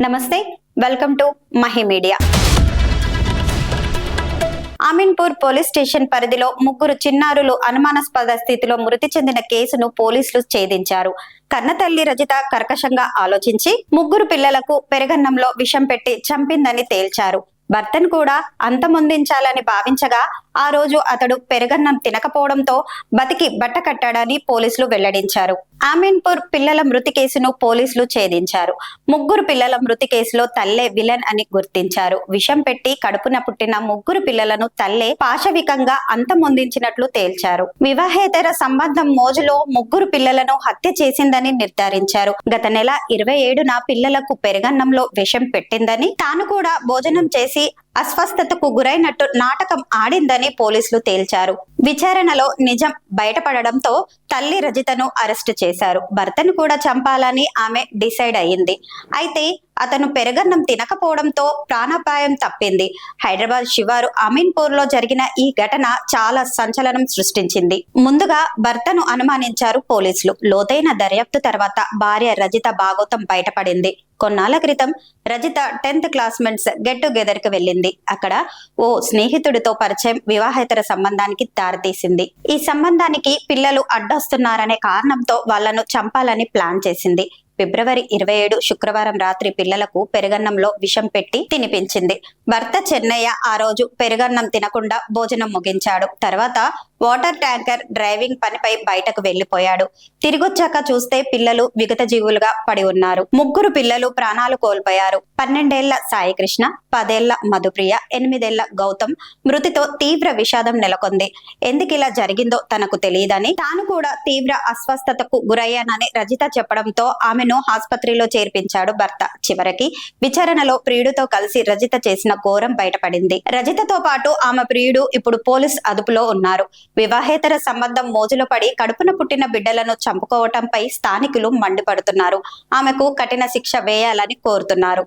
నమస్తే, welcome to Mahi media. Ameenpur police station పరిధిలో ముగ్గురు చిన్నారులు అనుమానాస్పద స్థితిలో మృతి చెందిన కేసును పోలీసులు ఛేదించారు. కన్నతల్లి రజిత కర్కశంగా ఆలోచించి ముగ్గురు పిల్లలకు పెరగన్నంలో విషం పెట్టి చంపిందని తేల్చారు. భర్తను కూడా అంతమొందించాలని భావించగా ఆ రోజు అతడు పెరగన్నం తినకపోవడంతో బతికి బట్ట కట్టాడని పోలీసులు వెల్లడించారు. అమీన్పూర్ పిల్లల మృతి కేసును పోలీసులు ఛేదించారు. ముగ్గురు పిల్లల మృతి కేసులో తల్లే విలన్ అని గుర్తించారు. విషం పెట్టి కడుపున పుట్టిన ముగ్గురు పిల్లలను తల్లే పాశవికంగా అంతమొందించినట్లు తేల్చారు. వివాహేతర సంబంధం మోజులో ముగ్గురు పిల్లలను హత్య చేసిందని నిర్ధారించారు. గత నెల 27న పిల్లలకు పెరగన్నంలో విషం పెట్టిందని, తాను కూడా భోజనం చేసి అస్వస్థతకు గురైనట్టు నాటకం ఆడిందని పోలీసులు తేల్చారు. విచారణలో నిజం బయటపడడంతో తల్లి రజితను అరెస్టు చేశారు. భర్తను కూడా చంపాలని ఆమె డిసైడ్ అయ్యింది. అయితే అతను పెరగన్నం తినకపోవడంతో ప్రాణాపాయం తప్పింది. హైదరాబాద్ శివారు అమీన్పూర్ లో జరిగిన ఈ ఘటన చాలా సంచలనం సృష్టించింది. ముందుగా భర్తను అనుమానించారు పోలీసులు. లోతైన దర్యాప్తు తర్వాత భార్య రజిత భాగోతం బయటపడింది. కొన్నాళ్ల క్రితం Rajitha 10th classmates get together కి వెళ్ళింది. అక్కడ ఓ స్నేహితుడితో పరిచయం వివాహేతర సంబంధానికి దారితీసింది. ఈ సంబంధానికి పిల్లలు అడ్డొస్తున్నారనే కారణంతో వాళ్లను చంపాలని ప్లాన్ చేసింది. ఫిబ్రవరి 27 శుక్రవారం రాత్రి పిల్లలకు పెరుగన్నంలో విషం పెట్టి తినిపించింది. భర్త చెన్నయ్య ఆ రోజు పెరుగన్నం తినకుండా భోజనం ముగించాడు. తర్వాత వాటర్ ట్యాంకర్ డ్రైవింగ్ పనిపై బయటకు వెళ్లిపోయాడు. తిరిగొచ్చాక చూస్తే పిల్లలు విగత జీవులుగా పడి ఉన్నారు. ముగ్గురు పిల్లలు ప్రాణాలు కోల్పోయారు. 12 ఏళ్ల సాయికృష్ణ, 10 ఏళ్ల మధుప్రియ, 8 ఏళ్ల గౌతమ్ మృతితో తీవ్ర విషాదం నెలకొంది. ఎందుకిలా జరిగిందో తనకు తెలియదని, తాను కూడా తీవ్ర అస్వస్థతకు గురయ్యానని రజిత చెప్పడంతో ఆమెను ఆసుపత్రిలో చేర్పించాడు భర్త. చివరికి విచారణలో ప్రియుడితో కలిసి రజిత చేసిన ఘోరం బయటపడింది. రజితతో పాటు ఆమె ప్రియుడు ఇప్పుడు పోలీస్ అదుపులో ఉన్నారు. వివాహేతర సంబంధం మోజులో పడి కడుపున పుట్టిన బిడ్డలను చంపుకోవటంపై స్థానికులు మండిపడుతున్నారు. ఆమెకు కఠిన శిక్ష వేయాలని కోరుతున్నారు.